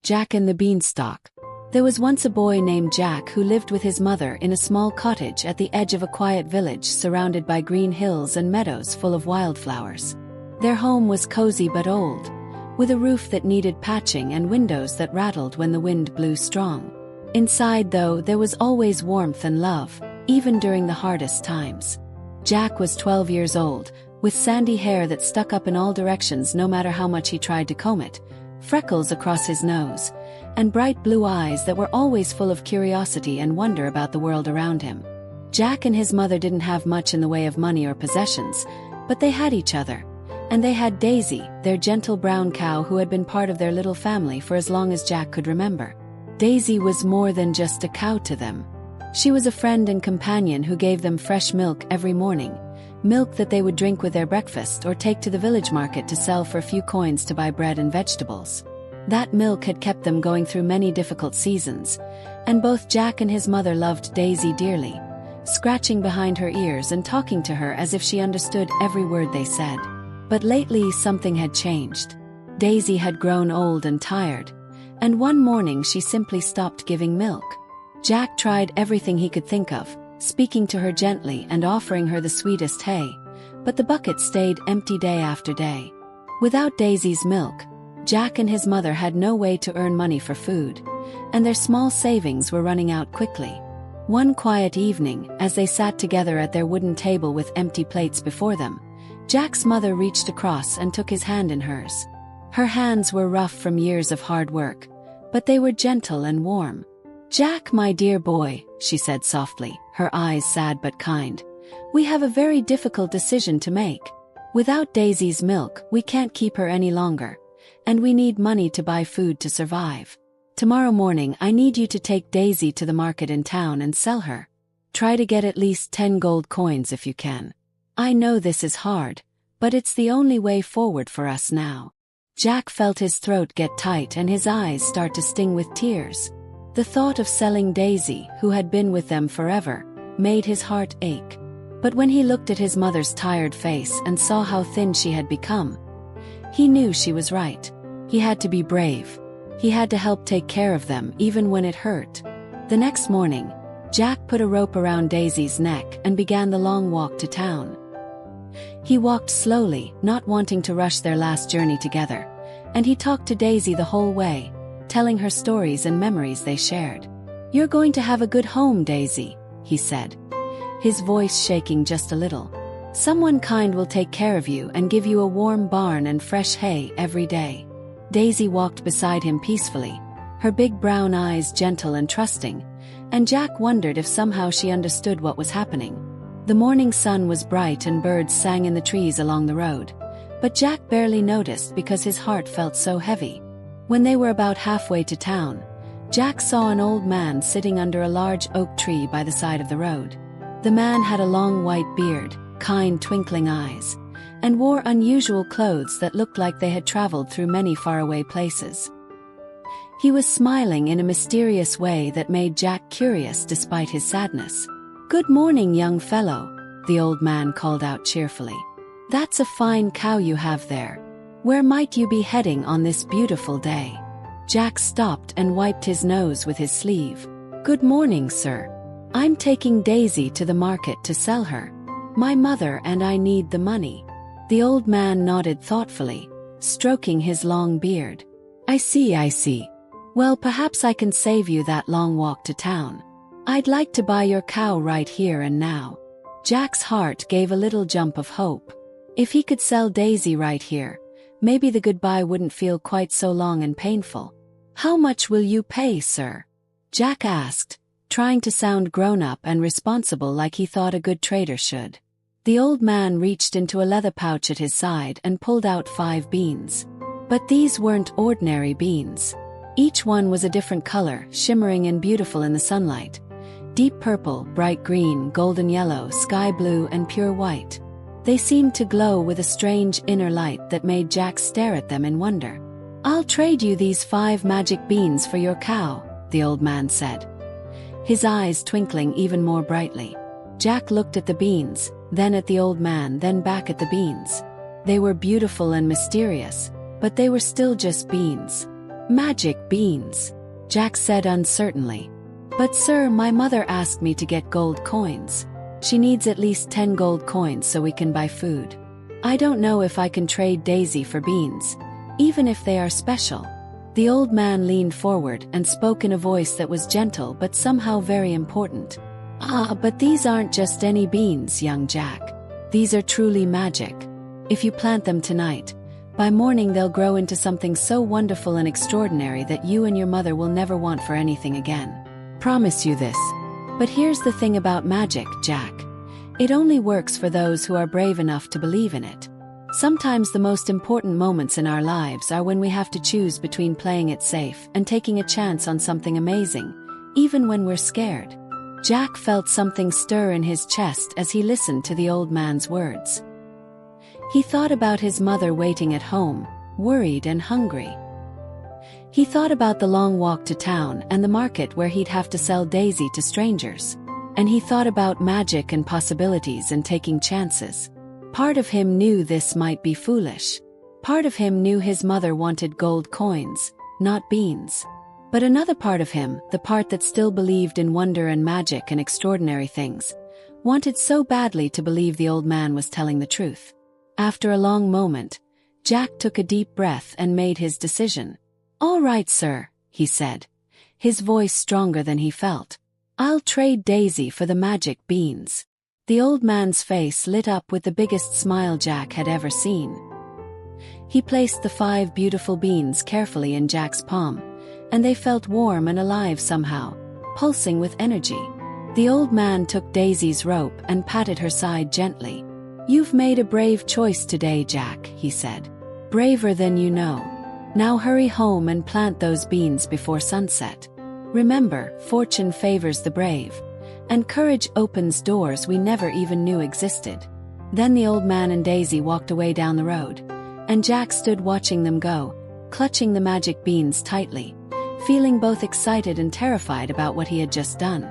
Jack and the Beanstalk. There was once a boy named Jack who lived with his mother in a small cottage at the edge of a quiet village surrounded by green hills and meadows full of wildflowers. Their home was cozy but old, with a roof that needed patching and windows that rattled when the wind blew strong. Inside, though, there was always warmth and love, even during the hardest times. Jack was 12 years old, with sandy hair that stuck up in all directions no matter how much he tried to comb it, freckles across his nose, and bright blue eyes that were always full of curiosity and wonder about the world around him. Jack and his mother didn't have much in the way of money or possessions, but they had each other. And they had Daisy, their gentle brown cow who had been part of their little family for as long as Jack could remember. Daisy was more than just a cow to them. She was a friend and companion who gave them fresh milk every morning, milk that they would drink with their breakfast or take to the village market to sell for a few coins to buy bread and vegetables. That milk had kept them going through many difficult seasons, and both Jack and his mother loved Daisy dearly, scratching behind her ears and talking to her as if she understood every word they said. But lately something had changed. Daisy had grown old and tired, and one morning she simply stopped giving milk. Jack tried everything he could think of, speaking to her gently and offering her the sweetest hay, but the bucket stayed empty day after day. Without Daisy's milk, Jack and his mother had no way to earn money for food, and their small savings were running out quickly. One quiet evening, as they sat together at their wooden table with empty plates before them, Jack's mother reached across and took his hand in hers. Her hands were rough from years of hard work, but they were gentle and warm. "Jack, my dear boy," she said softly, her eyes sad but kind, "we have a very difficult decision to make. Without Daisy's milk, we can't keep her any longer, and we need money to buy food to survive. Tomorrow morning I need you to take Daisy to the market in town and sell her. Try to get at least 10 gold coins if you can. I know this is hard, but it's the only way forward for us now." Jack felt his throat get tight and his eyes start to sting with tears. The thought of selling Daisy, who had been with them forever, made his heart ache. But when he looked at his mother's tired face and saw how thin she had become, he knew she was right. He had to be brave. He had to help take care of them even when it hurt. The next morning, Jack put a rope around Daisy's neck and began the long walk to town. He walked slowly, not wanting to rush their last journey together, and he talked to Daisy the whole way, telling her stories and memories they shared. "You're going to have a good home, Daisy," he said, his voice shaking just a little. "Someone kind will take care of you and give you a warm barn and fresh hay every day." Daisy walked beside him peacefully, her big brown eyes gentle and trusting, and Jack wondered if somehow she understood what was happening. The morning sun was bright and birds sang in the trees along the road, but Jack barely noticed because his heart felt so heavy. When they were about halfway to town, Jack saw an old man sitting under a large oak tree by the side of the road. The man had a long white beard, kind twinkling eyes, and wore unusual clothes that looked like they had traveled through many faraway places. He was smiling in a mysterious way that made Jack curious despite his sadness. "Good morning, young fellow," the old man called out cheerfully. "That's a fine cow you have there. Where might you be heading on this beautiful day?" Jack stopped and wiped his nose with his sleeve. "Good morning, sir. I'm taking Daisy to the market to sell her. My mother and I need the money." The old man nodded thoughtfully, stroking his long beard. I see. Well, perhaps I can save you that long walk to town. I'd like to buy your cow right here and now." Jack's heart gave a little jump of hope. If he could sell Daisy right here, maybe the goodbye wouldn't feel quite so long and painful. "How much will you pay, sir?" Jack asked, trying to sound grown-up and responsible like he thought a good trader should. The old man reached into a leather pouch at his side and pulled out 5 beans. But these weren't ordinary beans. Each one was a different color, shimmering and beautiful in the sunlight. Deep purple, bright green, golden yellow, sky blue, and pure white. They seemed to glow with a strange inner light that made Jack stare at them in wonder. "I'll trade you these 5 magic beans for your cow," the old man said, his eyes twinkling even more brightly. Jack looked at the beans, then at the old man, then back at the beans. They were beautiful and mysterious, but they were still just beans. Magic beans, Jack said uncertainly. But sir, my mother asked me to get gold coins. She needs at least 10 gold coins so we can buy food. I don't know if I can trade Daisy for beans, even if they are special. The old man leaned forward and spoke in a voice that was gentle but somehow very important. Ah, but these aren't just any beans, young Jack. These are truly magic. If you plant them tonight, by morning they'll grow into something so wonderful and extraordinary that you and your mother will never want for anything again. Promise you this. But here's the thing about magic, Jack. It only works for those who are brave enough to believe in it. Sometimes the most important moments in our lives are when we have to choose between playing it safe and taking a chance on something amazing, even when we're scared. Jack felt something stir in his chest as he listened to the old man's words. He thought about his mother waiting at home, worried and hungry. He thought about the long walk to town and the market where he'd have to sell Daisy to strangers. And he thought about magic and possibilities and taking chances. Part of him knew this might be foolish. Part of him knew his mother wanted gold coins, not beans. But another part of him, the part that still believed in wonder and magic and extraordinary things, wanted so badly to believe the old man was telling the truth. After a long moment, Jack took a deep breath and made his decision. "All right, sir," he said, his voice stronger than he felt. "I'll trade Daisy for the magic beans." The old man's face lit up with the biggest smile Jack had ever seen. He placed the 5 beautiful beans carefully in Jack's palm, and they felt warm and alive somehow, pulsing with energy. The old man took Daisy's rope and patted her side gently. "You've made a brave choice today, Jack," he said. "Braver than you know. Now hurry home and plant those beans before sunset. Remember, fortune favors the brave, and courage opens doors we never even knew existed." Then the old man and Daisy walked away down the road, and Jack stood watching them go, clutching the magic beans tightly, feeling both excited and terrified about what he had just done.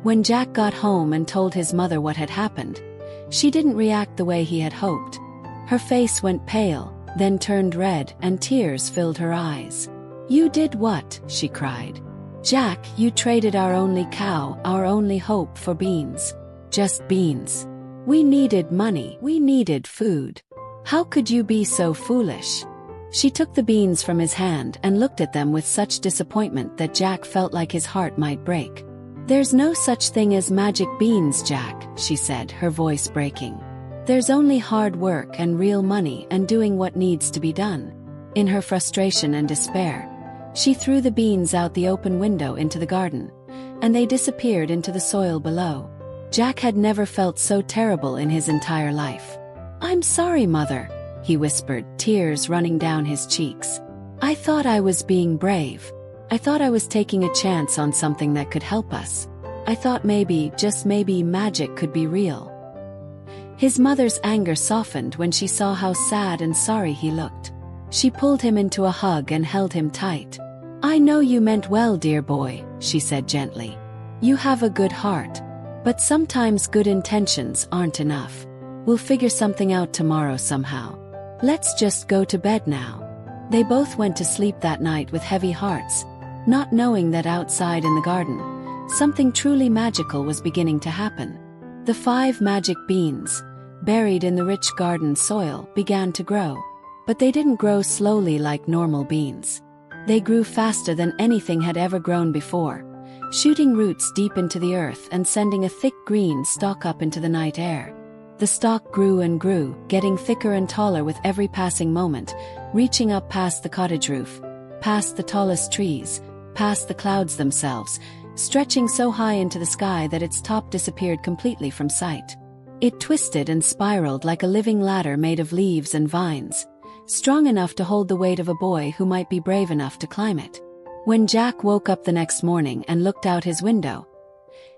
When Jack got home and told his mother what had happened, she didn't react the way he had hoped. Her face went pale, then turned red, and tears filled her eyes. "You did what?" she cried. "Jack, you traded our only cow, our only hope for beans. Just beans. We needed money, we needed food. How could you be so foolish?" She took the beans from his hand and looked at them with such disappointment that Jack felt like his heart might break. "There's no such thing as magic beans, Jack," she said, her voice breaking. "There's only hard work and real money and doing what needs to be done." In her frustration and despair, she threw the beans out the open window into the garden, and they disappeared into the soil below. Jack had never felt so terrible in his entire life. "I'm sorry, Mother," he whispered, tears running down his cheeks. "I thought I was being brave. I thought I was taking a chance on something that could help us. I thought maybe, just maybe, magic could be real." His mother's anger softened when she saw how sad and sorry he looked. She pulled him into a hug and held him tight. "I know you meant well, dear boy," she said gently. "You have a good heart. But sometimes good intentions aren't enough. We'll figure something out tomorrow somehow. Let's just go to bed now." They both went to sleep that night with heavy hearts, not knowing that outside in the garden, something truly magical was beginning to happen. The 5 magic beans, buried in the rich garden soil, began to grow. But they didn't grow slowly like normal beans. They grew faster than anything had ever grown before, shooting roots deep into the earth and sending a thick green stalk up into the night air. The stalk grew and grew, getting thicker and taller with every passing moment, reaching up past the cottage roof, past the tallest trees, past the clouds themselves, stretching so high into the sky that its top disappeared completely from sight. It twisted and spiraled like a living ladder made of leaves and vines, strong enough to hold the weight of a boy who might be brave enough to climb it. When Jack woke up the next morning and looked out his window,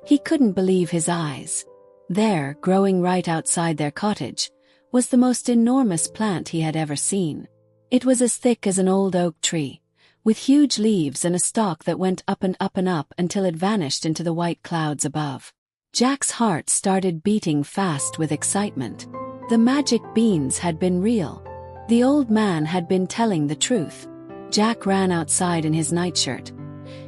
he couldn't believe his eyes. There, growing right outside their cottage, was the most enormous plant he had ever seen. It was as thick as an old oak tree, with huge leaves and a stalk that went up and up and up until it vanished into the white clouds above. Jack's heart started beating fast with excitement. The magic beans had been real. The old man had been telling the truth. Jack ran outside in his nightshirt,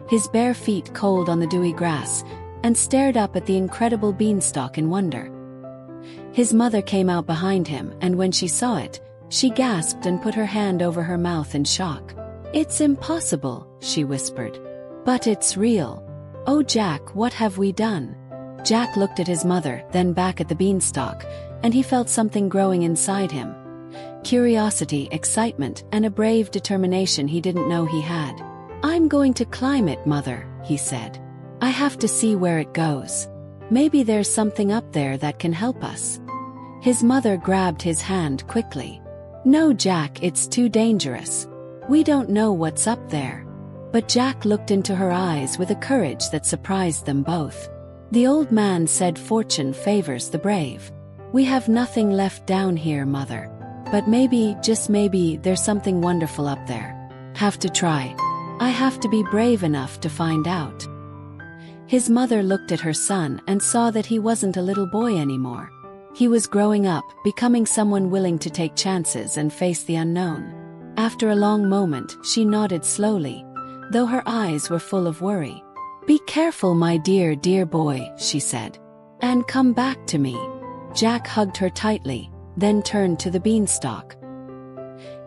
his bare feet cold on the dewy grass, and stared up at the incredible beanstalk in wonder. His mother came out behind him, and when she saw it, she gasped and put her hand over her mouth in shock. "It's impossible," she whispered. "But it's real. Oh Jack, what have we done?" Jack looked at his mother, then back at the beanstalk, and he felt something growing inside him. Curiosity, excitement, and a brave determination he didn't know he had. "I'm going to climb it, Mother," he said. "I have to see where it goes. Maybe there's something up there that can help us." His mother grabbed his hand quickly. "No, Jack, it's too dangerous. We don't know what's up there." But Jack looked into her eyes with a courage that surprised them both. The old man said, "Fortune favors the brave. We have nothing left down here, Mother. But maybe, just maybe, there's something wonderful up there. Have to try. I have to be brave enough to find out." His mother looked at her son and saw that he wasn't a little boy anymore. He was growing up, becoming someone willing to take chances and face the unknown. After a long moment, she nodded slowly, though her eyes were full of worry. "Be careful, my dear, dear boy," she said. "And come back to me." Jack hugged her tightly, then turned to the beanstalk.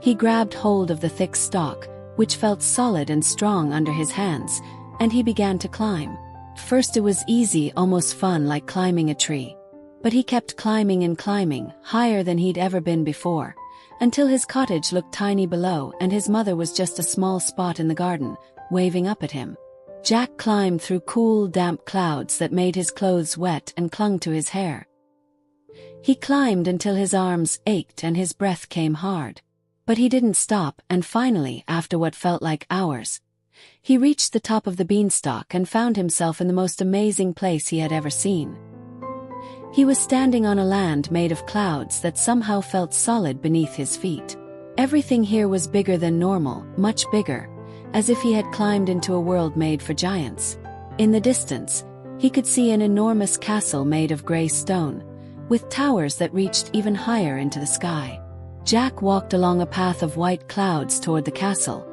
He grabbed hold of the thick stalk, which felt solid and strong under his hands, and he began to climb. First it was easy, almost fun, like climbing a tree. But he kept climbing and climbing, higher than he'd ever been before, until his cottage looked tiny below and his mother was just a small spot in the garden, waving up at him. Jack climbed through cool, damp clouds that made his clothes wet and clung to his hair. He climbed until his arms ached and his breath came hard. But he didn't stop, and finally, after what felt like hours, he reached the top of the beanstalk and found himself in the most amazing place he had ever seen. He was standing on a land made of clouds that somehow felt solid beneath his feet. Everything here was bigger than normal, much bigger, as if he had climbed into a world made for giants. In the distance, he could see an enormous castle made of gray stone, with towers that reached even higher into the sky. Jack walked along a path of white clouds toward the castle,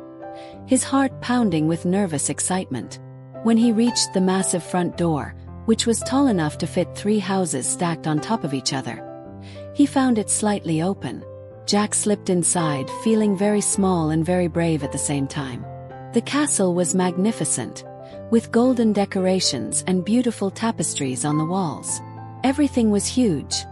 his heart pounding with nervous excitement. When he reached the massive front door, which was tall enough to fit 3 houses stacked on top of each other, he found it slightly open. Jack slipped inside, feeling very small and very brave at the same time. The castle was magnificent, with golden decorations and beautiful tapestries on the walls. Everything was huge.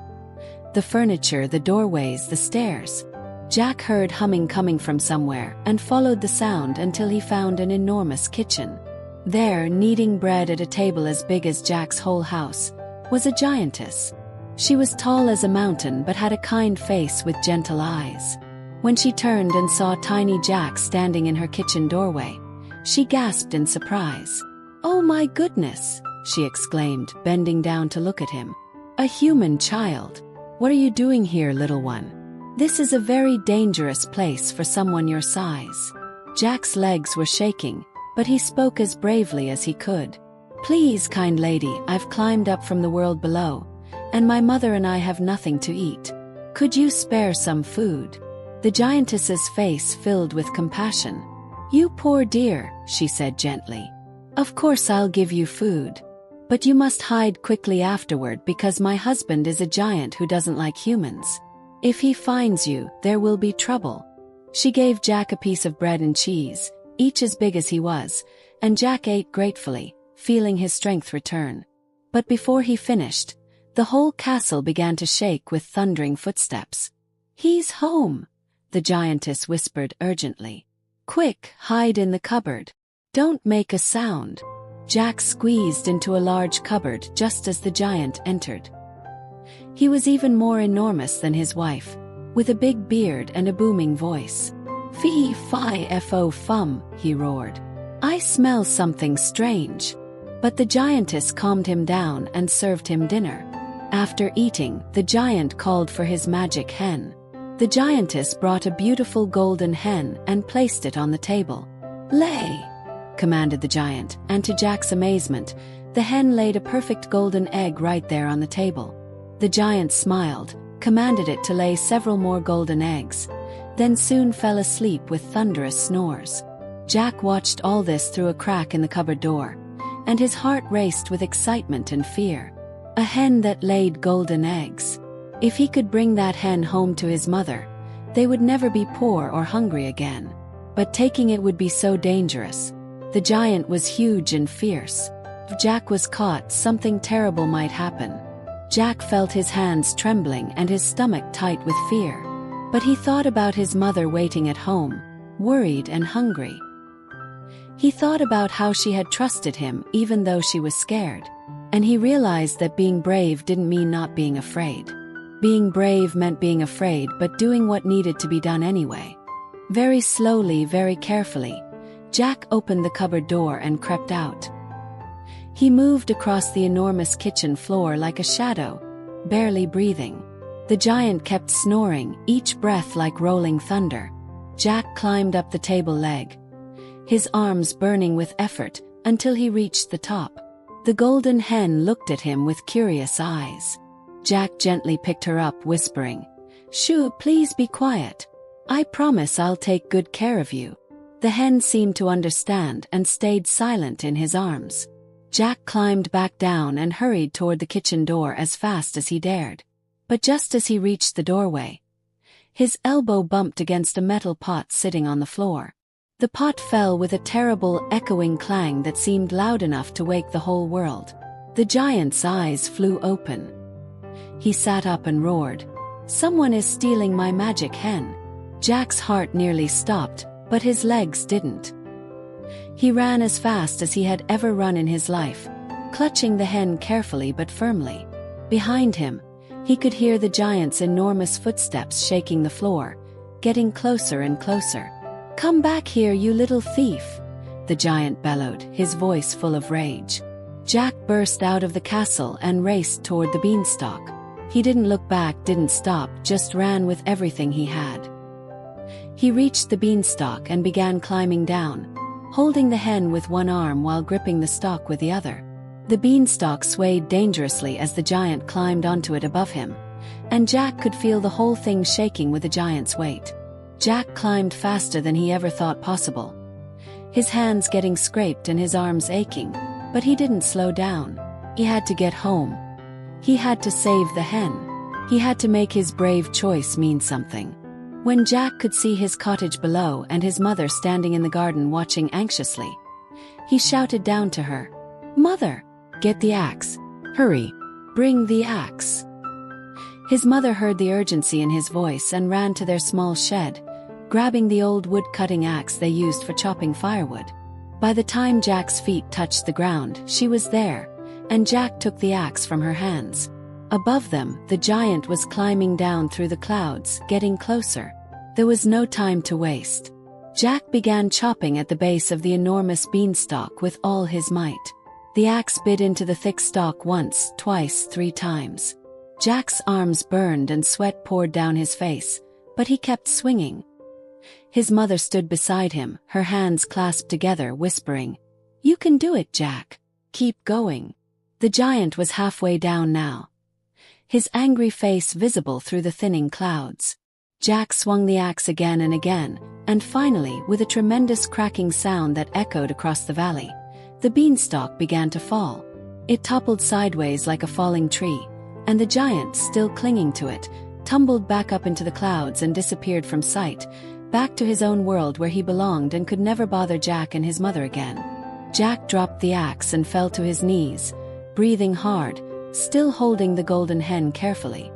The furniture, the doorways, the stairs. Jack heard humming coming from somewhere and followed the sound until he found an enormous kitchen. There, kneading bread at a table as big as Jack's whole house, was a giantess. She was tall as a mountain but had a kind face with gentle eyes. When she turned and saw tiny Jack standing in her kitchen doorway, she gasped in surprise. "Oh my goodness!" she exclaimed, bending down to look at him. "A human child. What are you doing here, little one? This is a very dangerous place for someone your size." Jack's legs were shaking, but he spoke as bravely as he could. "Please, kind lady, I've climbed up from the world below, and my mother and I have nothing to eat. Could you spare some food?" The giantess's face filled with compassion. "You poor dear," she said gently. "Of course I'll give you food. But you must hide quickly afterward because my husband is a giant who doesn't like humans. If he finds you, there will be trouble." She gave Jack a piece of bread and cheese, each as big as he was, and Jack ate gratefully, feeling his strength return. But before he finished, the whole castle began to shake with thundering footsteps. "He's home," the giantess whispered urgently. "Quick, hide in the cupboard. Don't make a sound." Jack squeezed into a large cupboard just as the giant entered. He was even more enormous than his wife, with a big beard and a booming voice. "Fee, fi, fo, fum," he roared. "I smell something strange." But the giantess calmed him down and served him dinner. After eating, the giant called for his magic hen. The giantess brought a beautiful golden hen and placed it on the table. "Lay," commanded the giant, and to Jack's amazement, the hen laid a perfect golden egg right there on the table. The giant smiled, commanded it to lay several more golden eggs, then soon fell asleep with thunderous snores. Jack watched all this through a crack in the cupboard door, and his heart raced with excitement and fear. A hen that laid golden eggs. If he could bring that hen home to his mother, they would never be poor or hungry again. But taking it would be so dangerous. The giant was huge and fierce. If Jack was caught, something terrible might happen. Jack felt his hands trembling and his stomach tight with fear. But he thought about his mother waiting at home, worried and hungry. He thought about how she had trusted him even though she was scared. And he realized that being brave didn't mean not being afraid. Being brave meant being afraid but doing what needed to be done anyway. Very slowly, very carefully, Jack opened the cupboard door and crept out. He moved across the enormous kitchen floor like a shadow, barely breathing. The giant kept snoring, each breath like rolling thunder. Jack climbed up the table leg, his arms burning with effort, until he reached the top. The golden hen looked at him with curious eyes. Jack gently picked her up, whispering, "Shoo, please be quiet. I promise I'll take good care of you." The hen seemed to understand and stayed silent in his arms. Jack climbed back down and hurried toward the kitchen door as fast as he dared. But just as he reached the doorway, his elbow bumped against a metal pot sitting on the floor. The pot fell with a terrible, echoing clang that seemed loud enough to wake the whole world. The giant's eyes flew open. He sat up and roared, "Someone is stealing my magic hen." Jack's heart nearly stopped, but his legs didn't. He ran as fast as he had ever run in his life, clutching the hen carefully but firmly. Behind him, he could hear the giant's enormous footsteps shaking the floor, getting closer and closer. "Come back here, you little thief!" the giant bellowed, his voice full of rage. Jack burst out of the castle and raced toward the beanstalk. He didn't look back, didn't stop, just ran with everything he had. He reached the beanstalk and began climbing down, holding the hen with one arm while gripping the stalk with the other. The beanstalk swayed dangerously as the giant climbed onto it above him, and Jack could feel the whole thing shaking with the giant's weight. Jack climbed faster than he ever thought possible, his hands getting scraped and his arms aching, but he didn't slow down. He had to get home. He had to save the hen. He had to make his brave choice mean something. When Jack could see his cottage below and his mother standing in the garden watching anxiously, he shouted down to her, "Mother, get the axe. Hurry, bring the axe." His mother heard the urgency in his voice and ran to their small shed, grabbing the old wood-cutting axe they used for chopping firewood. By the time Jack's feet touched the ground, she was there, and Jack took the axe from her hands. Above them, the giant was climbing down through the clouds, getting closer. There was no time to waste. Jack began chopping at the base of the enormous beanstalk with all his might. The axe bit into the thick stalk once, twice, 3 times. Jack's arms burned and sweat poured down his face, but he kept swinging. His mother stood beside him, her hands clasped together, whispering, "You can do it, Jack. Keep going." The giant was halfway down now, his angry face visible through the thinning clouds. Jack swung the axe again and again, and finally, with a tremendous cracking sound that echoed across the valley, the beanstalk began to fall. It toppled sideways like a falling tree, and the giant, still clinging to it, tumbled back up into the clouds and disappeared from sight, back to his own world where he belonged and could never bother Jack and his mother again. Jack dropped the axe and fell to his knees, breathing hard, still holding the golden hen carefully.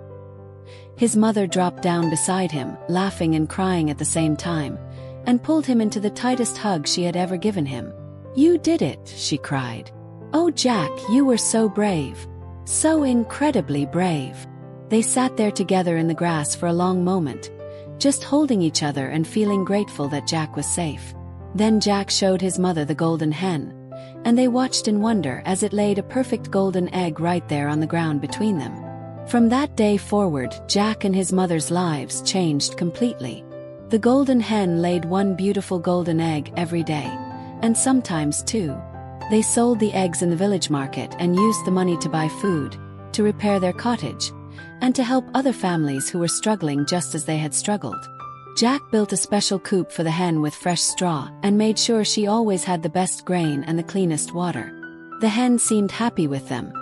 His mother dropped down beside him, laughing and crying at the same time, and pulled him into the tightest hug she had ever given him. "You did it," she cried. "Oh, Jack, you were so brave. So incredibly brave." They sat there together in the grass for a long moment, just holding each other and feeling grateful that Jack was safe. Then Jack showed his mother the golden hen, and they watched in wonder as it laid a perfect golden egg right there on the ground between them. From that day forward, Jack and his mother's lives changed completely. The golden hen laid one beautiful golden egg every day, and sometimes 2. They sold the eggs in the village market and used the money to buy food, to repair their cottage, and to help other families who were struggling just as they had struggled. Jack built a special coop for the hen with fresh straw and made sure she always had the best grain and the cleanest water. The hen seemed happy with them,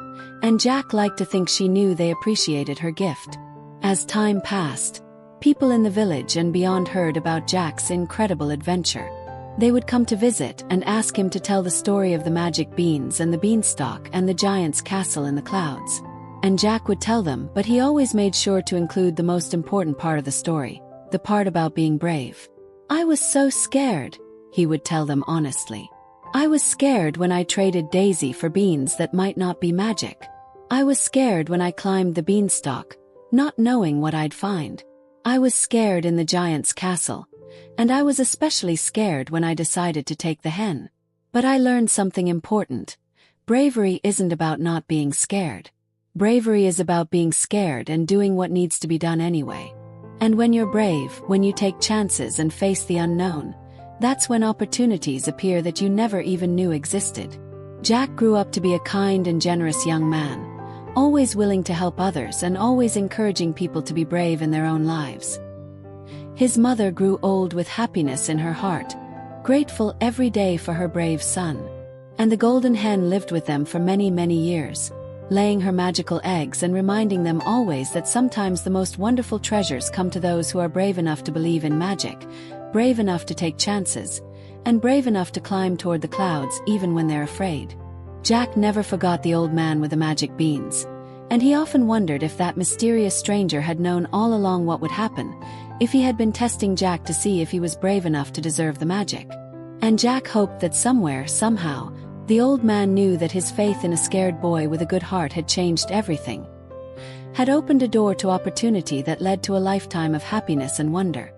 and Jack liked to think she knew they appreciated her gift. As time passed, people in the village and beyond heard about Jack's incredible adventure. They would come to visit and ask him to tell the story of the magic beans and the beanstalk and the giant's castle in the clouds. And Jack would tell them, but he always made sure to include the most important part of the story, the part about being brave. "I was so scared," he would tell them honestly. "I was scared when I traded Daisy for beans that might not be magic. I was scared when I climbed the beanstalk, not knowing what I'd find. I was scared in the giant's castle, and I was especially scared when I decided to take the hen. But I learned something important. Bravery isn't about not being scared. Bravery is about being scared and doing what needs to be done anyway. And when you're brave, when you take chances and face the unknown, that's when opportunities appear that you never even knew existed." Jack grew up to be a kind and generous young man, always willing to help others and always encouraging people to be brave in their own lives. His mother grew old with happiness in her heart, grateful every day for her brave son. And the golden hen lived with them for many, many years, laying her magical eggs and reminding them always that sometimes the most wonderful treasures come to those who are brave enough to believe in magic, brave enough to take chances, and brave enough to climb toward the clouds even when they're afraid. Jack never forgot the old man with the magic beans, and he often wondered if that mysterious stranger had known all along what would happen, if he had been testing Jack to see if he was brave enough to deserve the magic. And Jack hoped that somewhere, somehow, the old man knew that his faith in a scared boy with a good heart had changed everything, had opened a door to opportunity that led to a lifetime of happiness and wonder.